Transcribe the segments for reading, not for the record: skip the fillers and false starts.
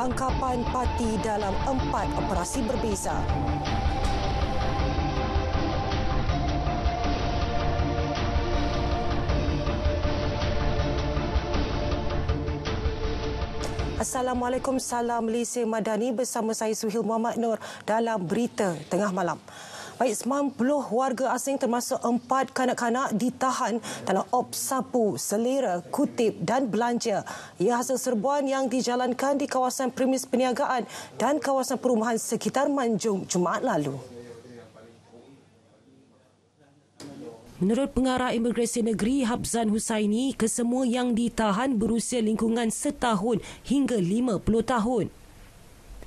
tangkapan parti dalam 4 operasi berbeza. Assalamualaikum, salam Malaysia Madani bersama saya Suhil Muhammad Nur dalam Berita Tengah Malam. Baik, 90 warga asing termasuk 4 kanak-kanak ditahan dalam ops sapu, selera, kutip dan belanja. Ia hasil serbuan yang dijalankan di kawasan premis perniagaan dan kawasan perumahan sekitar Manjung Jumaat lalu. Menurut Pengarah Imigresen Negeri Habzan Husaini, kesemua yang ditahan berusia lingkungan setahun hingga 50 tahun.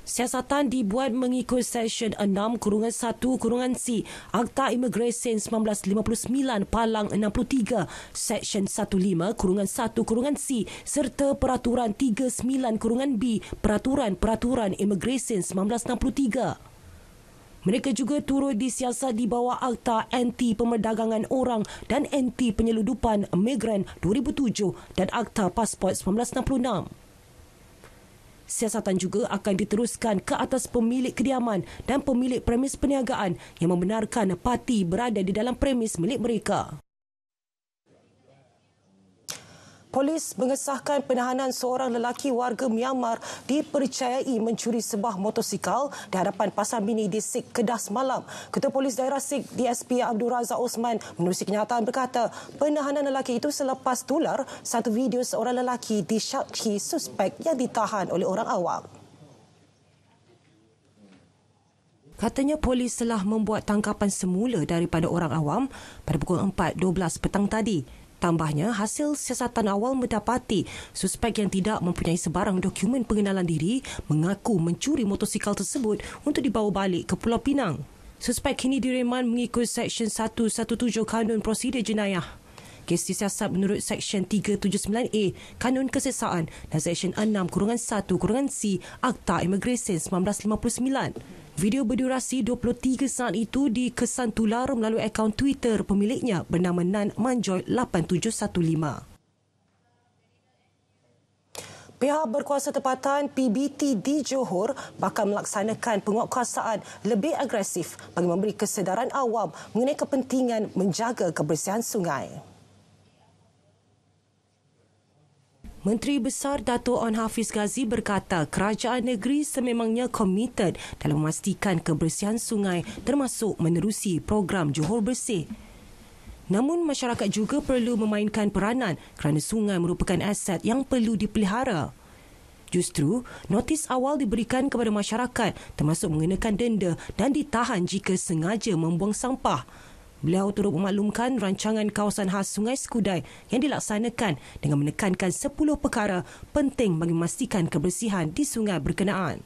Siasatan dibuat mengikut Seksyen 6-1-C Akta Imigresen 1959 Palang 63, Seksyen 15-1-C serta Peraturan 39-B Peraturan Imigresen 1963. Mereka juga turut disiasat di bawah Akta Anti Pemerdagangan Orang dan Anti Penyeludupan Migran 2007 dan Akta Pasport 1966. Siasatan juga akan diteruskan ke atas pemilik kediaman dan pemilik premis perniagaan yang membenarkan parti berada di dalam premis milik mereka. Polis mengesahkan penahanan seorang lelaki warga Myanmar dipercayai mencuri sebuah motosikal di hadapan Pasar Mini di Sik Kedah semalam. Ketua Polis Daerah Sik DSP Abdul Razak Osman menerusi kenyataan berkata penahanan lelaki itu selepas tular satu video seorang lelaki disyaki suspek yang ditahan oleh orang awam. Katanya polis telah membuat tangkapan semula daripada orang awam pada pukul 4.12 petang tadi. Tambahnya, hasil siasatan awal mendapati suspek yang tidak mempunyai sebarang dokumen pengenalan diri mengaku mencuri motosikal tersebut untuk dibawa balik ke Pulau Pinang. Suspek kini direman mengikut Seksyen 117 Kanun Prosedur Jenayah. Kes disiasat menurut Seksyen 379A Kanun Keseksaan dan Seksyen 6-1-C Akta Imigresen 1959. Video berdurasi 23 saat itu dikesan tular melalui akaun Twitter pemiliknya bernama Nan Manjoy 8715. Pihak berkuasa tempatan PBT di Johor bakal melaksanakan penguatkuasaan lebih agresif bagi memberi kesedaran awam mengenai kepentingan menjaga kebersihan sungai. Menteri Besar Dato' Onn Hafiz Ghazi berkata kerajaan negeri sememangnya komited dalam memastikan kebersihan sungai termasuk menerusi program Johor Bersih. Namun masyarakat juga perlu memainkan peranan kerana sungai merupakan aset yang perlu dipelihara. Justru, notis awal diberikan kepada masyarakat termasuk mengenakan denda dan ditahan jika sengaja membuang sampah. Beliau turut memaklumkan rancangan kawasan khas Sungai Skudai yang dilaksanakan dengan menekankan 10 perkara penting bagi memastikan kebersihan di sungai berkenaan.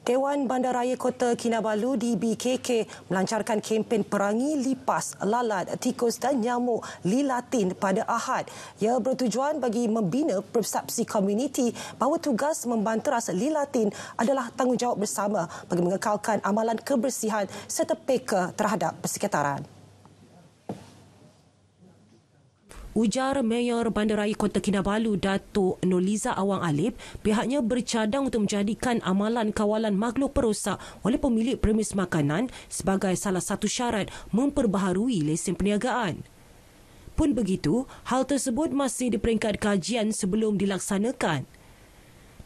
Dewan Bandaraya Kota Kinabalu di BKK melancarkan kempen perangi lipas, lalat, tikus dan nyamuk lilatin pada Ahad. Ia bertujuan bagi membina persepsi komuniti bahawa tugas membanteras lilatin adalah tanggungjawab bersama bagi mengekalkan amalan kebersihan serta peka terhadap persekitaran. Ujar Mayor Bandaraya Kota Kinabalu Dato' Nurliza Awang Alip, pihaknya bercadang untuk menjadikan amalan kawalan makhluk perosak oleh pemilik premis makanan sebagai salah satu syarat memperbaharui lesen perniagaan. Pun begitu, hal tersebut masih di peringkat kajian sebelum dilaksanakan.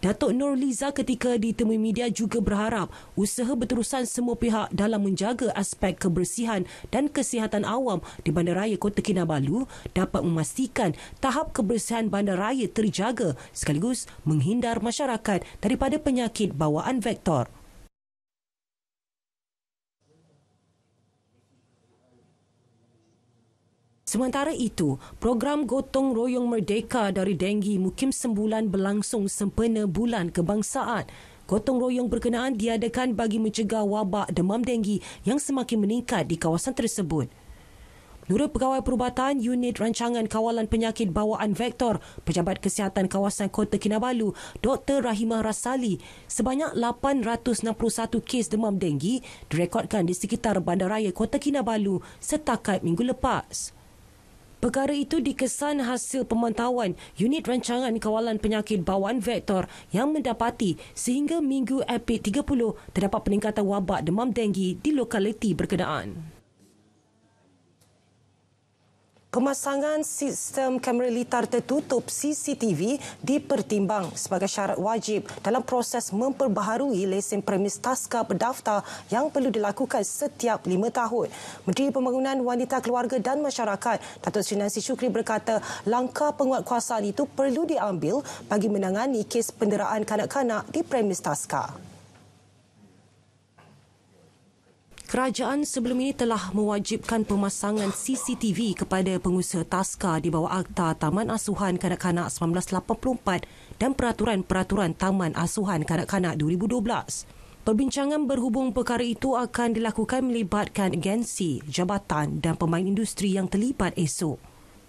Datuk Nurliza ketika ditemui media juga berharap usaha berterusan semua pihak dalam menjaga aspek kebersihan dan kesihatan awam di Bandaraya Kota Kinabalu dapat memastikan tahap kebersihan bandaraya terjaga sekaligus menghindar masyarakat daripada penyakit bawaan vektor. Sementara itu, program Gotong Royong Merdeka dari Denggi Mukim Sembulan berlangsung sempena Bulan Kebangsaan. Gotong royong berkenaan diadakan bagi mencegah wabak demam denggi yang semakin meningkat di kawasan tersebut. Menurut Pegawai Perubatan Unit Rancangan Kawalan Penyakit Bawaan Vektor, Pejabat Kesihatan Kawasan Kota Kinabalu, Dr. Rahimah Rasali, sebanyak 861 kes demam denggi direkodkan di sekitar Bandaraya Kota Kinabalu setakat minggu lepas. Perkara itu dikesan hasil pemantauan Unit Rancangan Kawalan Penyakit Bawaan Vektor yang mendapati sehingga Minggu April 30 terdapat peningkatan wabak demam denggi di lokaliti berkenaan. Pemasangan sistem kamera litar tertutup CCTV dipertimbang sebagai syarat wajib dalam proses memperbaharui lesen premis taska berdaftar yang perlu dilakukan setiap 5 tahun. Menteri Pembangunan Wanita Keluarga dan Masyarakat Datuk Seri Nancy Shukri berkata langkah penguatkuasaan itu perlu diambil bagi menangani kes penderaan kanak-kanak di premis taska. Kerajaan sebelum ini telah mewajibkan pemasangan CCTV kepada pengusaha taska di bawah Akta Taman Asuhan Kanak-Kanak 1984 dan Peraturan-Peraturan Taman Asuhan Kanak-Kanak 2012. Perbincangan berhubung perkara itu akan dilakukan melibatkan agensi, jabatan dan pemain industri yang terlibat esok.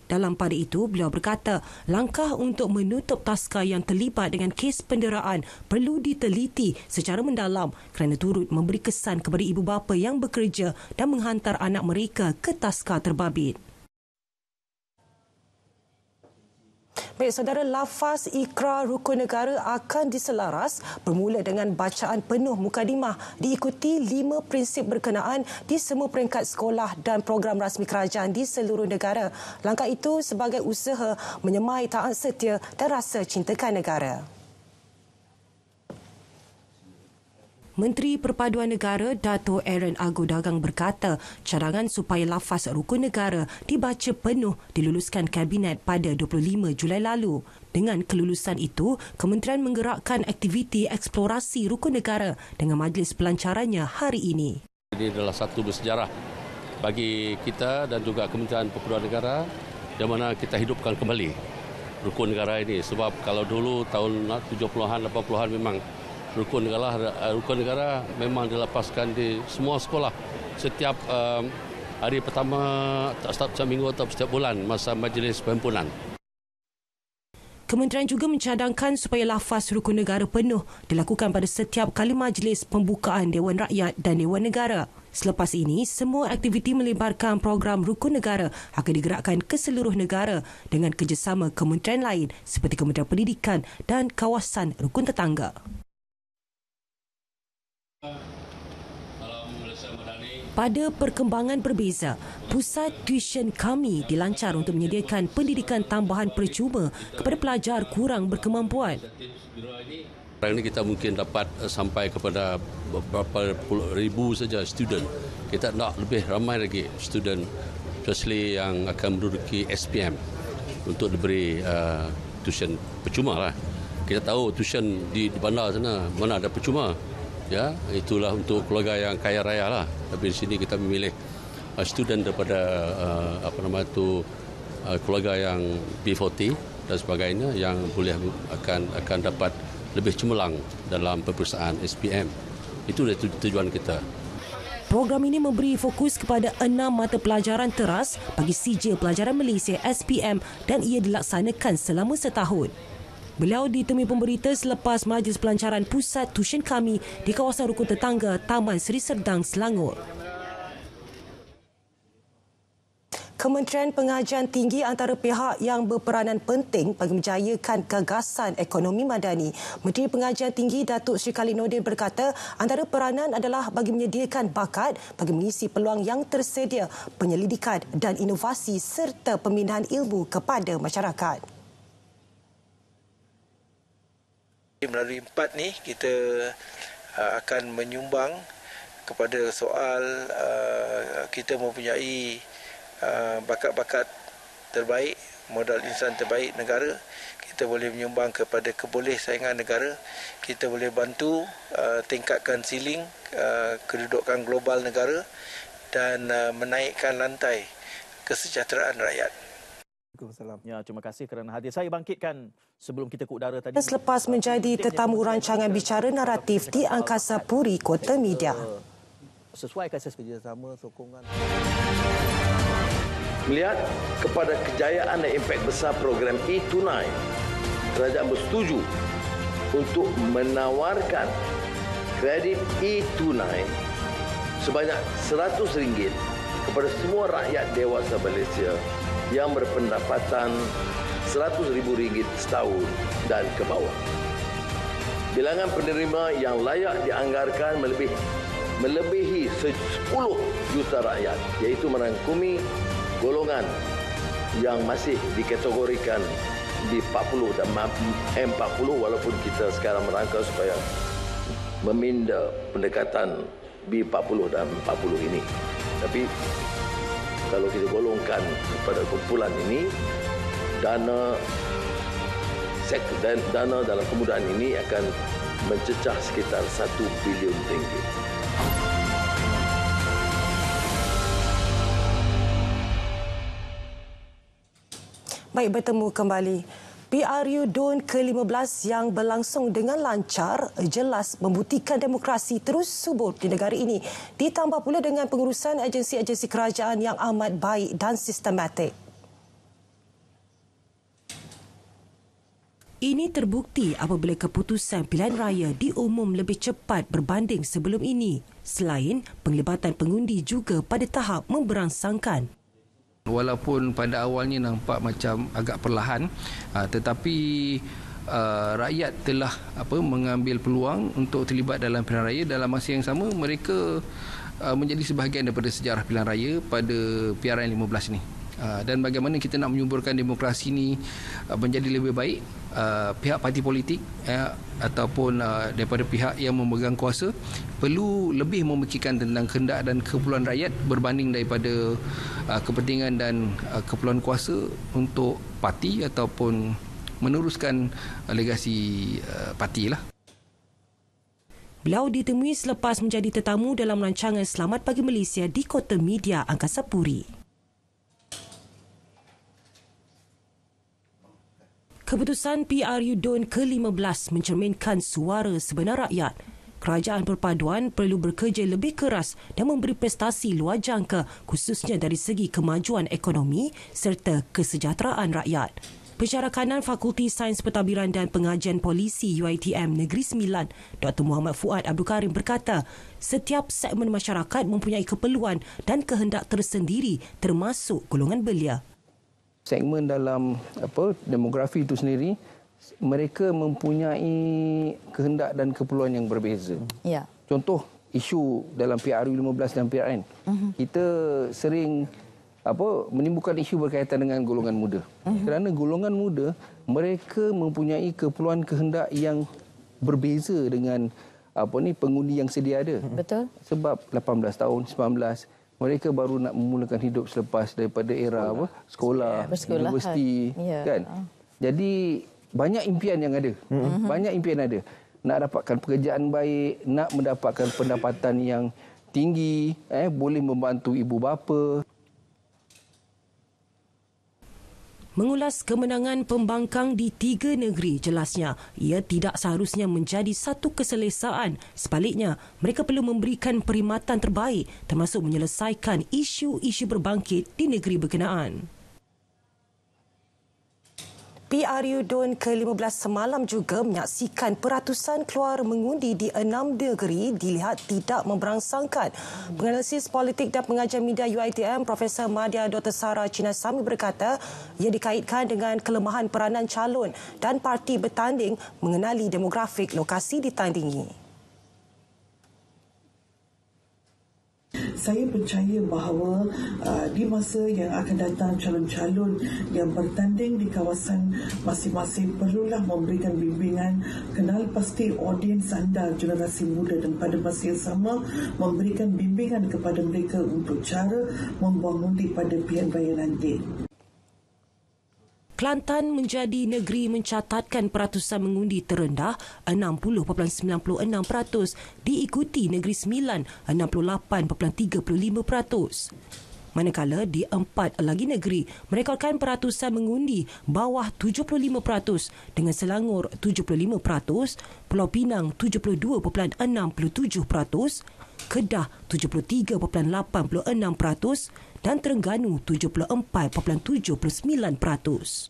Dalam pada itu, beliau berkata langkah untuk menutup taska yang terlibat dengan kes penderaan perlu diteliti secara mendalam kerana turut memberi kesan kepada ibu bapa yang bekerja dan menghantar anak mereka ke taska terbabit. Baik, saudara, lafaz ikrar rukun negara akan diselaras bermula dengan bacaan penuh mukadimah diikuti 5 prinsip berkenaan di semua peringkat sekolah dan program rasmi kerajaan di seluruh negara. Langkah itu sebagai usaha menyemai taat setia dan rasa cintakan negara. Menteri Perpaduan Negara Dato' Aaron Ago Dagang berkata cadangan supaya lafaz rukun negara dibaca penuh diluluskan Kabinet pada 25 Julai lalu. Dengan kelulusan itu, Kementerian menggerakkan aktiviti eksplorasi rukun negara dengan majlis pelancarannya hari ini. Ini adalah satu bersejarah bagi kita dan juga Kementerian Perpaduan Negara di mana kita hidupkan kembali rukun negara ini. Sebab kalau dulu tahun 70-an, 80-an memang rukun negara memang dilepaskan di semua sekolah setiap hari pertama, setiap minggu atau setiap bulan masa majlis perhimpunan. Kementerian juga mencadangkan supaya lafaz rukun negara penuh dilakukan pada setiap kali majlis pembukaan Dewan Rakyat dan Dewan Negara. Selepas ini, semua aktiviti melibatkan program rukun negara akan digerakkan ke seluruh negara dengan kerjasama kementerian lain seperti Kementerian Pendidikan dan kawasan rukun tetangga. Pada perkembangan berbeza, Pusat Tuition Kami dilancar untuk menyediakan pendidikan tambahan percuma kepada pelajar kurang berkemampuan. Sekarang ini kita mungkin dapat sampai kepada beberapa puluh ribu saja student. Kita nak lebih ramai lagi student, especially yang akan menduduki SPM untuk diberi tuition percuma lah. Kita tahu tuition di bandar sana mana ada percuma. Ya, itulah untuk keluarga yang kaya raya lah. Tapi di sini kita memilih student daripada keluarga yang B40 dan sebagainya yang boleh akan dapat lebih cemerlang dalam peperiksaan SPM. Itu tujuan kita. Program ini memberi fokus kepada 6 mata pelajaran teras bagi sijil pelajaran Malaysia SPM dan ia dilaksanakan selama setahun. Beliau ditemui pemberita selepas majlis pelancaran Pusat Tuition Kami di kawasan rukun tetangga Taman Seri Serdang, Selangor. Kementerian Pengajian Tinggi antara pihak yang berperanan penting bagi menjayakan gagasan ekonomi madani. Menteri Pengajian Tinggi Datuk Seri Khalid berkata antara peranan adalah bagi menyediakan bakat bagi mengisi peluang yang tersedia, penyelidikan dan inovasi serta pemindahan ilmu kepada masyarakat. Melalui 4 ni kita akan menyumbang kepada soal kita mempunyai bakat-bakat terbaik, modal insan terbaik negara. Kita boleh menyumbang kepada kebolehsaingan negara. Kita boleh bantu tingkatkan ceiling kedudukan global negara dan menaikkan lantai kesejahteraan rakyat. Ya, terima kasih kerana hadir. Saya bangkitkan sebelum kita ke udara tadi. Selepas menjadi tetamu rancangan bicara naratif di Angkasa Puri Kota Media. Sesuaikan asas kerjasama, sokongan. Melihat kepada kejayaan dan impak besar program e-Tunai, kerajaan bersetuju untuk menawarkan kredit e-Tunai sebanyak RM100 kepada semua rakyat dewasa Malaysia yang berpendapatan RM100,000 setahun dan ke bawah. Bilangan penerima yang layak dianggarkan melebihi 10 juta rakyat, iaitu merangkumi golongan yang masih dikategorikan B40 dan M40, walaupun kita sekarang merangka supaya meminda pendekatan B40 dan M40 ini. Tapi kalau kita golongkan kepada kumpulan ini, dana dalam kemudahan ini akan mencecah sekitar RM1 bilion. Baik, bertemu kembali. PRU DUN ke-15 yang berlangsung dengan lancar jelas membuktikan demokrasi terus subur di negara ini. Ditambah pula dengan pengurusan agensi-agensi kerajaan yang amat baik dan sistematik. Ini terbukti apabila keputusan pilihan raya diumum lebih cepat berbanding sebelum ini. Selain penglibatan pengundi juga pada tahap memberangsangkan. Walaupun pada awalnya nampak macam agak perlahan, tetapi rakyat telah mengambil peluang untuk terlibat dalam pilihan raya. Dalam masa yang sama, mereka menjadi sebahagian daripada sejarah pilihan raya pada PRN 15 ini. Dan bagaimana kita nak menyuburkan demokrasi ini menjadi lebih baik, pihak parti politik ataupun daripada pihak yang memegang kuasa perlu lebih memikirkan tentang kehendak dan keperluan rakyat berbanding daripada kepentingan dan keperluan kuasa untuk parti ataupun meneruskan legasi parti lah. Beliau ditemui selepas menjadi tetamu dalam rancangan Selamat Pagi Malaysia di Kota Media Angkasa Puri. Keputusan PRU DUN ke-15 mencerminkan suara sebenar rakyat. Kerajaan perpaduan perlu bekerja lebih keras dan memberi prestasi luar jangka khususnya dari segi kemajuan ekonomi serta kesejahteraan rakyat. Pensyarah kanan Fakulti Sains Pentadbiran dan Pengajian Polisi UiTM Negeri Sembilan, Dr. Muhammad Fuad Abdul Karim berkata, setiap segmen masyarakat mempunyai keperluan dan kehendak tersendiri termasuk golongan belia. Segmen dalam demografi itu sendiri, mereka mempunyai kehendak dan keperluan yang berbeza. Ya. Contoh isu dalam PRU 15 dan PRN. Kita sering menimbulkan isu berkaitan dengan golongan muda. Kerana golongan muda, mereka mempunyai keperluan kehendak yang berbeza dengan pengundi yang sedia ada. Betul. Sebab 18 tahun, 19 mereka baru nak memulakan hidup selepas daripada era sekolah, universiti, kan. Jadi banyak impian yang ada. Banyak impian ada. Nak dapatkan pekerjaan baik, nak mendapatkan pendapatan yang tinggi, boleh membantu ibu bapa. Mengulas kemenangan pembangkang di 3 negeri, jelasnya ia tidak seharusnya menjadi satu keselesaan. Sebaliknya, mereka perlu memberikan perkhidmatan terbaik termasuk menyelesaikan isu-isu berbangkit di negeri berkenaan. PRU DUN ke-15 semalam juga menyaksikan peratusan keluar mengundi di 6 negeri dilihat tidak memberangsangkan. Penganalisis politik dan pengajar media UiTM Profesor Madya Dr. Sarah Chinasamy berkata ia dikaitkan dengan kelemahan peranan calon dan parti bertanding mengenali demografik lokasi ditandingi. Saya percaya bahawa di masa yang akan datang calon-calon yang bertanding di kawasan masing-masing perlulah memberikan bimbingan, kenal pasti audiens anda generasi muda dan pada masa yang sama memberikan bimbingan kepada mereka untuk cara membuang undi pada pilihan raya nanti. Kelantan menjadi negeri mencatatkan peratusan mengundi terendah 60.96%, diikuti Negeri Sembilan 68.35%. Manakala di 4 lagi negeri merekodkan peratusan mengundi bawah 75% dengan Selangor 75%, Pulau Pinang 72.67%, Kedah 73.86% dan Terengganu 74.79%.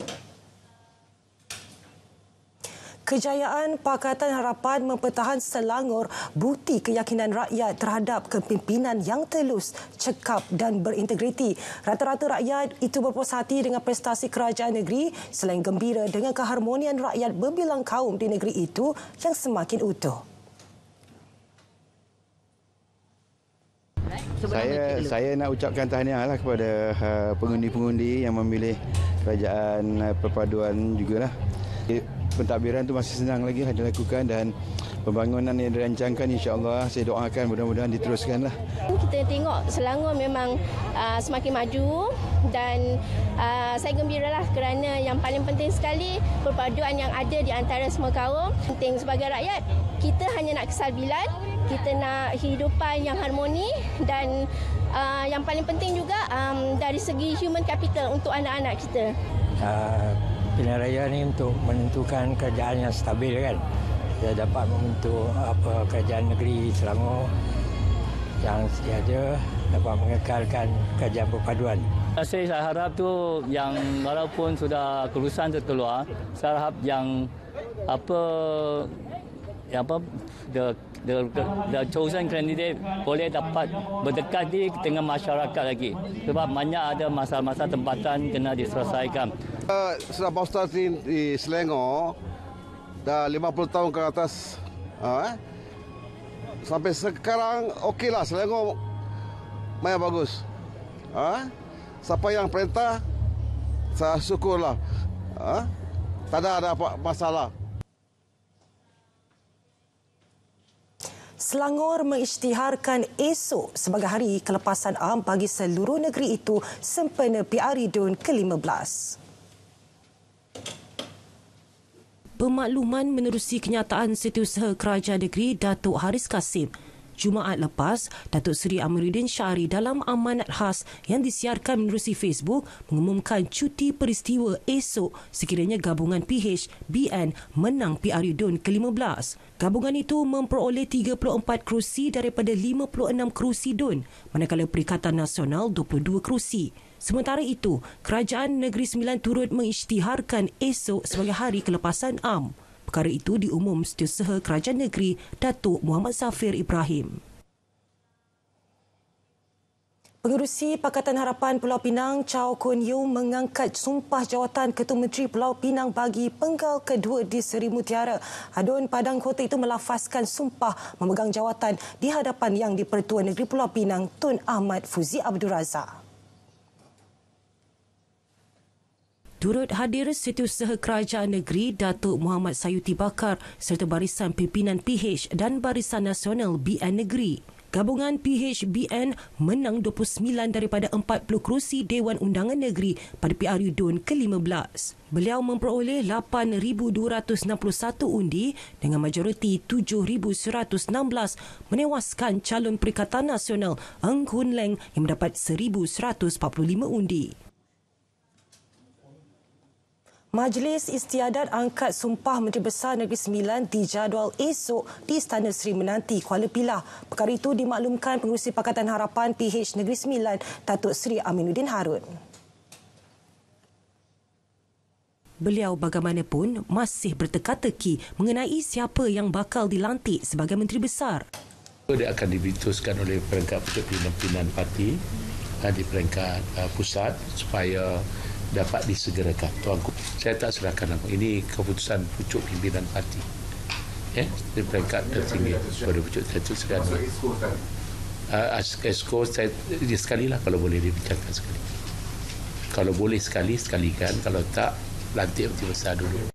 Kejayaan Pakatan Harapan mempertahan Selangor bukti keyakinan rakyat terhadap kepimpinan yang telus, cekap dan berintegriti. Rata-rata rakyat itu berpuas hati dengan prestasi kerajaan negeri selain gembira dengan keharmonian rakyat berbilang kaum di negeri itu yang semakin utuh. Saya nak ucapkan tahniah kepada pengundi-pengundi yang memilih kerajaan perpaduan jugalah. Pentadbiran itu masih senang lagi dilakukan dan pembangunan yang dirancangkan insya-Allah saya doakan mudah-mudahan diteruskanlah. Kita tengok Selangor memang semakin maju dan saya gembiralah kerana yang paling penting sekali perpaduan yang ada di antara semua kaum. Penting sebagai rakyat, kita hanya nak kesabilan, kita nak kehidupan yang harmoni dan yang paling penting juga dari segi human capital untuk anak-anak kita. Pilihan raya ni untuk menentukan kerajaan yang stabil kan. Dia dapat membentuk kerajaan negeri Selangor yang ada dapat mengekalkan kerajaan perpaduan. Saya harap tu yang walaupun sudah kelulusan terkeluar, saya harap yang the chosen candidate boleh dapat berdekati dengan masyarakat lagi. Sebab banyak ada masalah-masalah tempatan kena diselesaikan. Sudah bostas di Selangor dah 50 tahun ke atas. Sampai sekarang okeylah, Selangor main bagus. Siapa yang perintah, saya syukurlah. Tak ada apa masalah. Selangor mengisytiharkan esok sebagai hari kelepasan am bagi seluruh negeri itu sempena PRU DUN ke-15. Pemakluman menerusi kenyataan Setiausaha Kerajaan Negeri Datuk Haris Kasim Jumaat lepas, Datuk Seri Amiruddin Syari dalam amanat khas yang disiarkan menerusi Facebook mengumumkan cuti peristiwa esok sekiranya gabungan PH-BN menang PRU DUN ke-15. Gabungan itu memperoleh 34 kerusi daripada 56 kerusi DUN, manakala Perikatan Nasional 22 kerusi. Sementara itu, Kerajaan Negeri Sembilan turut mengisytiharkan esok sebagai hari kelepasan am. Perkara itu diumum Setiausaha Kerajaan Negeri Datuk Muhammad Zafir Ibrahim. Pengerusi Pakatan Harapan Pulau Pinang, Chow Kun Yew mengangkat sumpah jawatan Ketua Menteri Pulau Pinang bagi penggal kedua di Seri Mutiara. Adun Padang Kota itu melafazkan sumpah memegang jawatan di hadapan Yang di-Pertua Negeri Pulau Pinang Tun Ahmad Fuzi Abdul Razak. Turut hadir Setiausaha Kerajaan Negeri Datuk Muhammad Sayuti Bakar serta Barisan Pimpinan PH dan Barisan Nasional BN Negeri. Gabungan PH-BN menang 29 daripada 40 kerusi Dewan Undangan Negeri pada PRU DUN ke-15. Beliau memperoleh 8,261 undi dengan majoriti 7,116 menewaskan calon Perikatan Nasional Eng Hun Leng yang mendapat 1,145 undi. Majlis Istiadat angkat sumpah Menteri Besar Negeri Sembilan dijadual esok di Istana Seri Menanti, Kuala Pilah. Perkara itu dimaklumkan Pengerusi Pakatan Harapan PH Negeri Sembilan, Datuk Seri Aminuddin Harun. Beliau bagaimanapun masih berteka-teki mengenai siapa yang bakal dilantik sebagai Menteri Besar. Dia akan diputuskan oleh peringkat pucuk pimpinan parti di peringkat pusat supaya dapat disegerakan. Tuanku, saya tak serahkan nama. Ini keputusan pucuk pimpinan parti. Di peringkat tertinggi pada pucuk itu sekarang. Esko saya sekalilah kalau boleh dibincangkan sekali. Kalau boleh sekalikan, kalau tak lantik Menteri Besar dulu.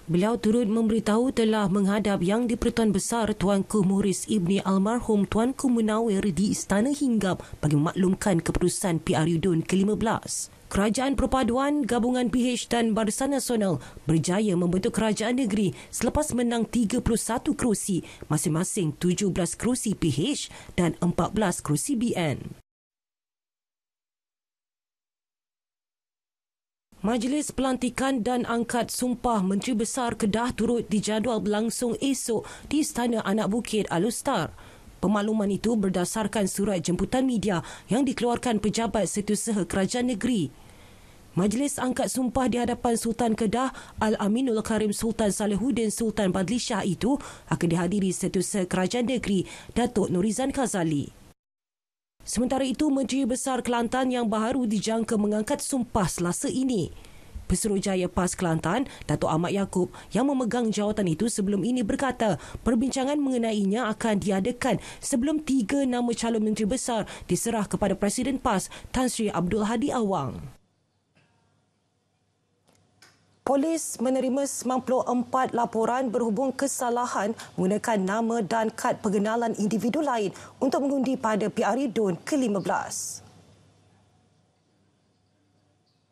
Beliau turut memberitahu telah menghadap Yang di-Pertuan Besar Tuanku Muhriz Ibni Almarhum Tuanku Munawir di Istana Hinggap bagi memaklumkan keputusan PRU DUN ke-15. Kerajaan Perpaduan, Gabungan PH dan Barisan Nasional berjaya membentuk kerajaan negeri selepas menang 31 kerusi, masing-masing 17 kerusi PH dan 14 kerusi BN. Majlis Pelantikan dan Angkat Sumpah Menteri Besar Kedah turut dijadual berlangsung esok di Istana Anak Bukit Al-Ustar. Pemakluman itu berdasarkan surat jemputan media yang dikeluarkan Pejabat Setiausaha Kerajaan Negeri. Majlis angkat sumpah di hadapan Sultan Kedah Al-Aminul Karim Sultan Salihuddin Sultan Badli Shah itu akan dihadiri Setiausaha Kerajaan Negeri Datuk Norizan Kazali. Sementara itu, Menteri Besar Kelantan yang baru dijangka mengangkat sumpah Selasa ini. Pesuruhjaya PAS Kelantan, Datuk Ahmad Yaakob yang memegang jawatan itu sebelum ini berkata perbincangan mengenainya akan diadakan sebelum 3 nama calon Menteri Besar diserah kepada Presiden PAS Tan Sri Abdul Hadi Awang. Polis menerima 94 laporan berhubung kesalahan menggunakan nama dan kad pengenalan individu lain untuk mengundi pada PRU DUN ke-15.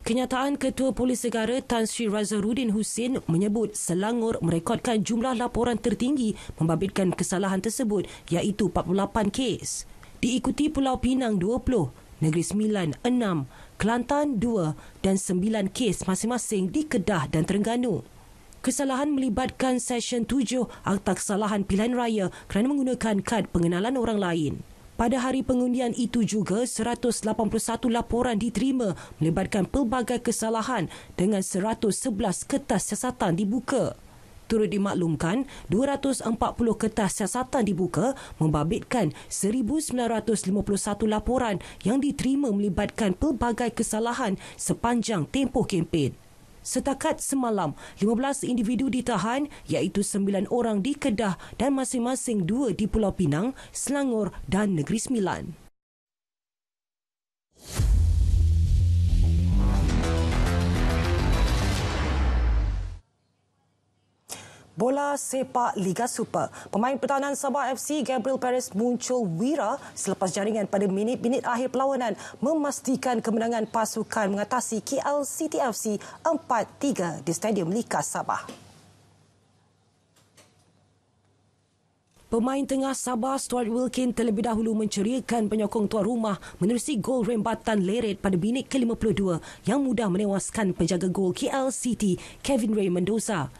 Kenyataan Ketua Polis Negara Tan Sri Razarudin Husin menyebut Selangor merekodkan jumlah laporan tertinggi membabitkan kesalahan tersebut iaitu 48 kes. Diikuti Pulau Pinang 20, Negeri Sembilan 6, Kelantan 2 dan 9 kes masing-masing di Kedah dan Terengganu. Kesalahan melibatkan Seksyen 7 Akta Kesalahan Pilihan Raya kerana menggunakan kad pengenalan orang lain. Pada hari pengundian itu juga, 181 laporan diterima melibatkan pelbagai kesalahan dengan 111 kertas siasatan dibuka. Turut dimaklumkan, 240 kertas siasatan dibuka membabitkan 1,951 laporan yang diterima melibatkan pelbagai kesalahan sepanjang tempoh kempen. Setakat semalam, 15 individu ditahan iaitu 9 orang di Kedah dan masing-masing 2 di Pulau Pinang, Selangor dan Negeri Sembilan. Bola sepak Liga Super. Pemain pertahanan Sabah FC Gabriel Perez muncul wira selepas jaringan pada minit-minit akhir perlawanan memastikan kemenangan pasukan mengatasi KL City FC 4-3 di Stadium Likas Sabah. Pemain tengah Sabah Stuart Wilkin terlebih dahulu menceriakan penyokong tuan rumah menerusi gol rembatan Leret pada minit ke-52 yang mudah menewaskan penjaga gol KL City Kevin Ray Mendoza.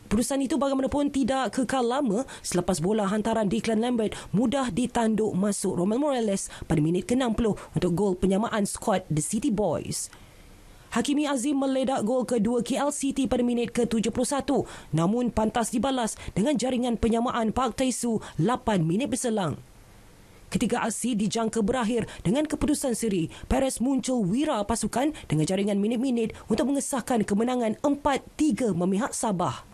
Keputusan itu bagaimanapun tidak kekal lama selepas bola hantaran Declan Lambert mudah ditanduk masuk Romel Morales pada minit ke-60 untuk gol penyamaan skuad The City Boys. Hakimi Azim meledak gol kedua KL City pada minit ke-71 namun pantas dibalas dengan jaringan penyamaan Park Tae-soo 8 minit berselang. Ketika aksi dijangka berakhir dengan keputusan seri, Perez muncul wira pasukan dengan jaringan minit-minit untuk mengesahkan kemenangan 4-3 memihak Sabah.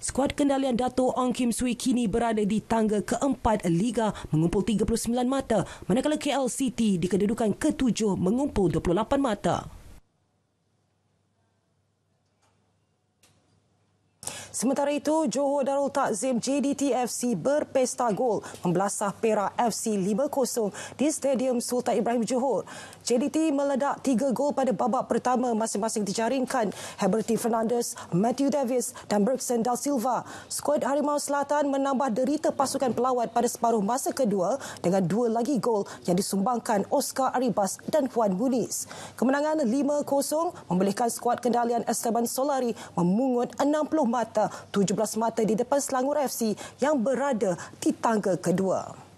Skuad kendalian Dato' Ong Kim Swee kini berada di tangga keempat Liga mengumpul 39 mata, manakala KL City di kedudukan ke-7 mengumpul 28 mata. Sementara itu, Johor Darul Takzim JDT FC berpesta gol membelasah Perak FC 5-0 di Stadium Sultan Ibrahim Johor. JDT meledak 3 gol pada babak pertama masing-masing dijaringkan Heberty Fernandes, Matthew Davis dan Bergson Da Silva. Skuad Harimau Selatan menambah derita pasukan pelawat pada separuh masa kedua dengan 2 lagi gol yang disumbangkan Oscar Arribas dan Juan Muniz. Kemenangan 5-0 membolehkan skuad kendalian Esteban Solari memungut 60 mata, 17 mata di depan Selangor FC yang berada di tangga kedua.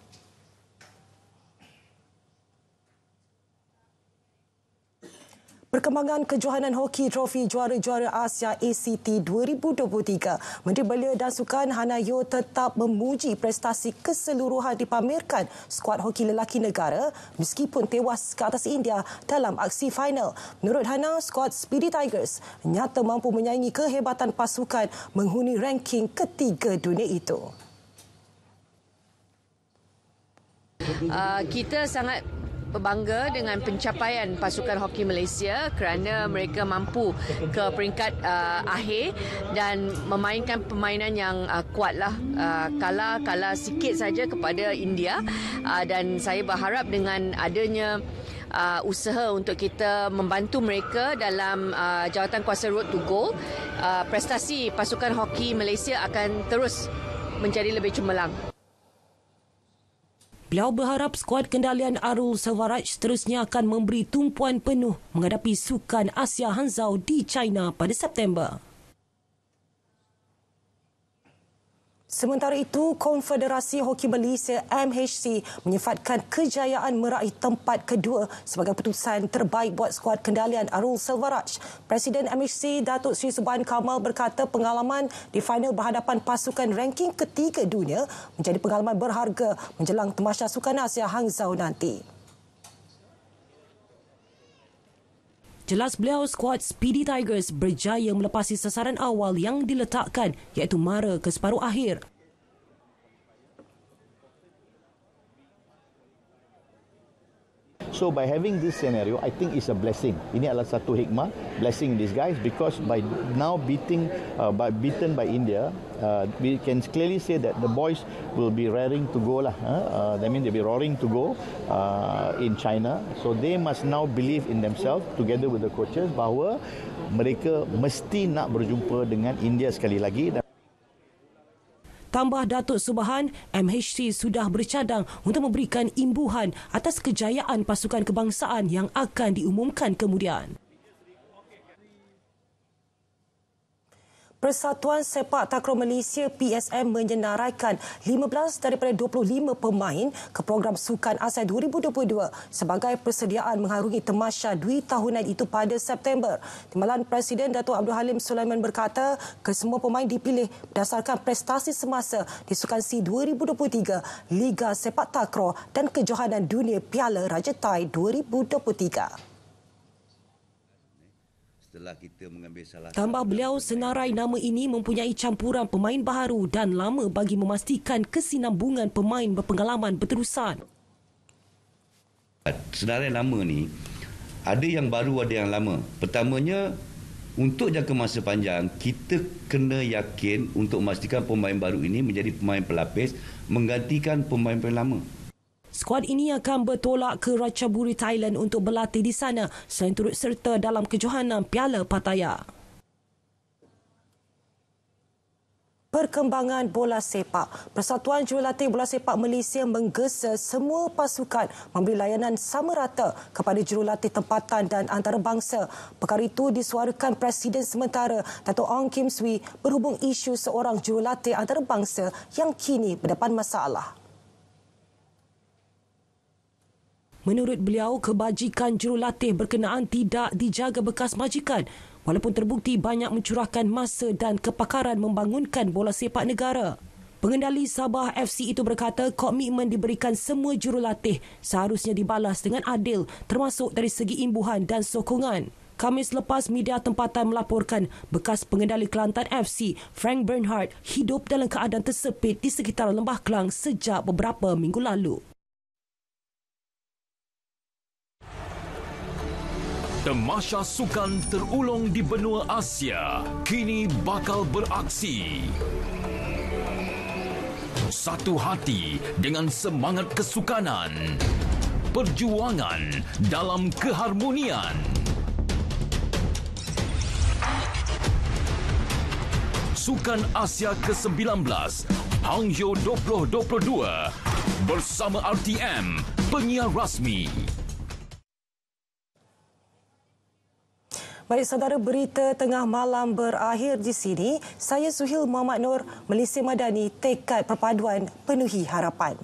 Perkembangan kejohanan hoki trofi juara-juara Asia ACT 2023. Menteri Belia dan Sukan Hana Yeo tetap memuji prestasi keseluruhan dipamerkan skuad hoki lelaki negara meskipun tewas ke atas India dalam aksi final. Menurut Hana, skuad Speedy Tigers nyata mampu menyaingi kehebatan pasukan menghuni ranking ketiga dunia itu. Kita sangat berbangga dengan pencapaian pasukan hoki Malaysia kerana mereka mampu ke peringkat akhir dan memainkan permainan yang kuatlah, kalah sikit saja kepada India, dan saya berharap dengan adanya usaha untuk kita membantu mereka dalam jawatan kuasa Road to Gold, prestasi pasukan hoki Malaysia akan terus menjadi lebih cemerlang. Beliau berharap skuad kendalian Arul Selvaraj seterusnya akan memberi tumpuan penuh menghadapi Sukan Asia Hangzhou di China pada September. Sementara itu, Konfederasi Hoki Malaysia MHC menyifatkan kejayaan meraih tempat kedua sebagai keputusan terbaik buat skuad kendalian Arul Selvaraj. Presiden MHC Datuk Seri Subhan Kamal berkata pengalaman di final berhadapan pasukan ranking ketiga dunia menjadi pengalaman berharga menjelang Tamasya Sukan Asia Hangzhou nanti. Jelas beliau, skuad Speedy Tigers berjaya melepasi sasaran awal yang diletakkan iaitu mara ke separuh akhir. So by having this scenario, I think it's a blessing. Ini adalah satu hikmah, blessing in disguise, because by now beaten by India, we can clearly say that the boys will be raring to go lah. That means they'll be roaring to go in China. So they must now believe in themselves together with the coaches bahawa mereka mesti nak berjumpa dengan India sekali lagi. Tambah Datuk Subhan, MHC sudah bercadang untuk memberikan imbuhan atas kejayaan pasukan kebangsaan yang akan diumumkan kemudian. Persatuan Sepak Takraw Malaysia PSM menyenaraikan 15 daripada 25 pemain ke program Sukan Asia 2022 sebagai persediaan mengharungi Tamasya Dwi tahunan itu pada September. Timbalan Presiden Datuk Abdul Halim Sulaiman berkata kesemua pemain dipilih berdasarkan prestasi semasa di Sukan SEA 2023, Liga Sepak Takraw dan Kejohanan Dunia Piala Raja Thai 2023. Tambah beliau, senarai nama ini mempunyai campuran pemain baharu dan lama bagi memastikan kesinambungan pemain berpengalaman berterusan. Senarai nama ni ada yang baru, ada yang lama. Pertamanya, untuk jangka masa panjang, kita kena yakin untuk memastikan pemain baru ini menjadi pemain pelapis menggantikan pemain-pemain lama. Skuad ini akan bertolak ke Ratchaburi, Thailand untuk berlatih di sana selain turut serta dalam kejohanan Piala Pattaya. Perkembangan bola sepak. Persatuan Jurulatih Bola Sepak Malaysia menggesa semua pasukan memberi layanan sama rata kepada jurulatih tempatan dan antarabangsa. Perkara itu disuarakan Presiden sementara Dato' Ong Kim Swee berhubung isu seorang jurulatih antarabangsa yang kini berdepan masalah. Menurut beliau, kebajikan jurulatih berkenaan tidak dijaga bekas majikan walaupun terbukti banyak mencurahkan masa dan kepakaran membangunkan bola sepak negara. Pengendali Sabah FC itu berkata komitmen diberikan semua jurulatih seharusnya dibalas dengan adil termasuk dari segi imbuhan dan sokongan. Khamis lepas, media tempatan melaporkan bekas pengendali Kelantan FC, Frank Bernhard, hidup dalam keadaan tersepit di sekitar Lembah Kelang sejak beberapa minggu lalu. Tamasya Sukan terulung di benua Asia kini bakal beraksi. Satu hati dengan semangat kesukanan, perjuangan dalam keharmonian. Sukan Asia ke-19 Hangzhou 2022 bersama RTM, penyiar rasmi. Baik saudara, berita tengah malam berakhir di sini. Saya Suhil Muhammad Nur, Malaysia Madani, tekad perpaduan penuhi harapan.